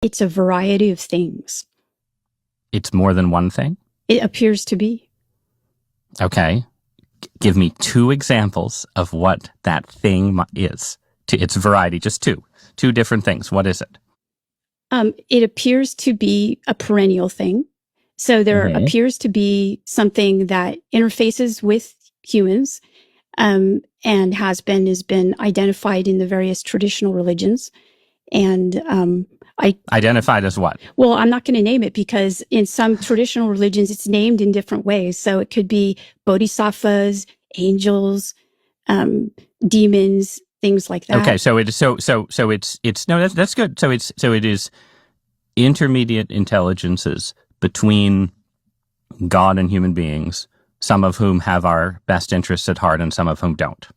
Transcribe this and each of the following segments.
It's a variety of things. It's more than one thing? It appears to be. Okay. Give me two examples of what that thing is. It's variety, just two. Two different things. What is it? It appears to be a perennial thing. So there appears to be something that interfaces with humans, and has been identified in the various traditional religions. And identified as what? Well, I'm not going to name it because in some traditional religions, it's named in different ways. So it could be bodhisattvas, angels, demons, things like that. Okay, so it's no, that's good. So it is intermediate intelligences between God and human beings, some of whom have our best interests at heart and some of whom don't.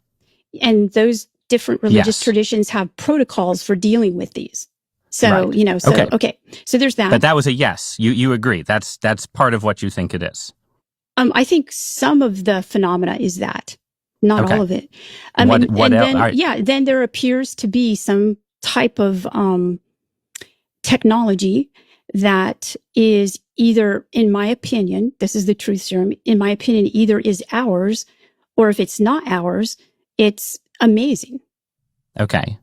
And those different religious traditions have protocols for dealing with these. So, right. Okay. So there's that. But that was a yes. You agree. That's part of what you think it is. I think some of the phenomena is that, not all of it. Then there appears to be some type of technology that is either, in my opinion, this is the truth serum, in my opinion, either is ours, or if it's not ours, it's amazing. Okay.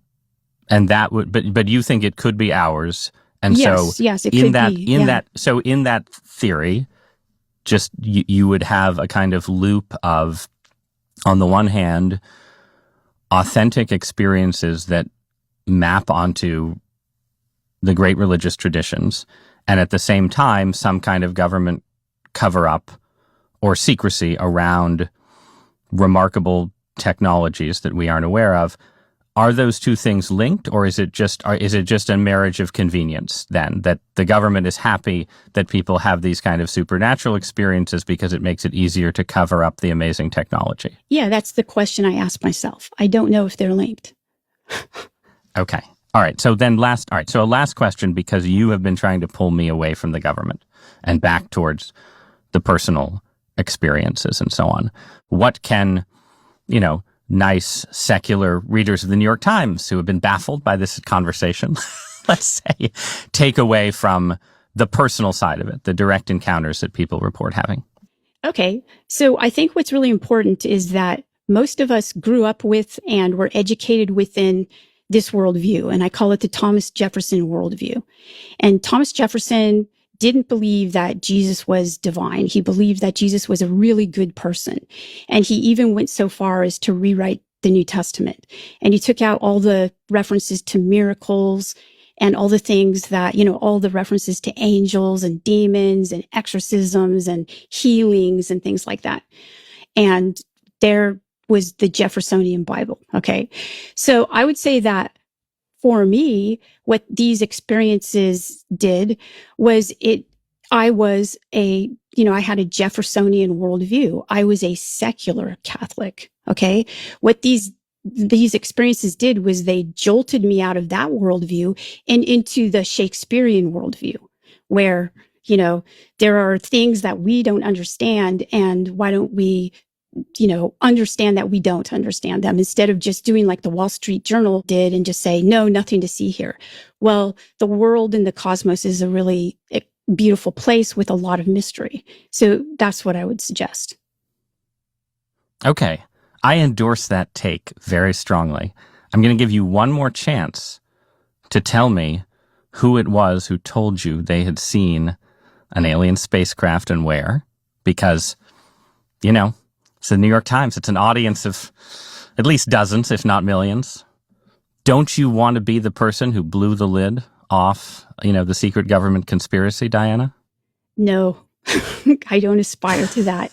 And that would, but you think it could be ours. And yes, it could be. So in that theory, just you would have a kind of loop of, on the one hand, authentic experiences that map onto the great religious traditions, and at the same time, some kind of government cover-up or secrecy around remarkable technologies that we aren't aware of. Are those two things linked, or is it just a marriage of convenience then, that the government is happy that people have these kind of supernatural experiences because it makes it easier to cover up the amazing technology? Yeah, that's the question I ask myself. I don't know if they're linked. Okay. All right. So a last question, because you have been trying to pull me away from the government and back towards the personal experiences and so on. What can, nice secular readers of the New York Times who have been baffled by this conversation, let's say, take away from the personal side of it, the direct encounters that people report having? Okay. So I think what's really important is that most of us grew up with and were educated within this worldview, and I call it the Thomas Jefferson worldview. And Thomas Jefferson didn't believe that Jesus was divine. He believed that Jesus was a really good person. And he even went so far as to rewrite the New Testament. And he took out all the references to miracles and all the things that, all the references to angels and demons and exorcisms and healings and things like that. And there was the Jeffersonian Bible. Okay. So I would say that for me, what these experiences did was I had a Jeffersonian worldview. I was a secular Catholic. Okay. What these experiences did was they jolted me out of that worldview and into the Shakespearean worldview, where, there are things that we don't understand, and why don't we understand that we don't understand them, instead of just doing like the Wall Street Journal did and just say, no, nothing to see here. Well, the world and the cosmos is a really beautiful place with a lot of mystery. So that's what I would suggest. Okay. I endorse that take very strongly. I'm going to give you one more chance to tell me who it was who told you they had seen an alien spacecraft and where, because, it's the New York Times. It's an audience of at least dozens, if not millions. Don't you want to be the person who blew the lid off, the secret government conspiracy, Diana? No, I don't aspire to that.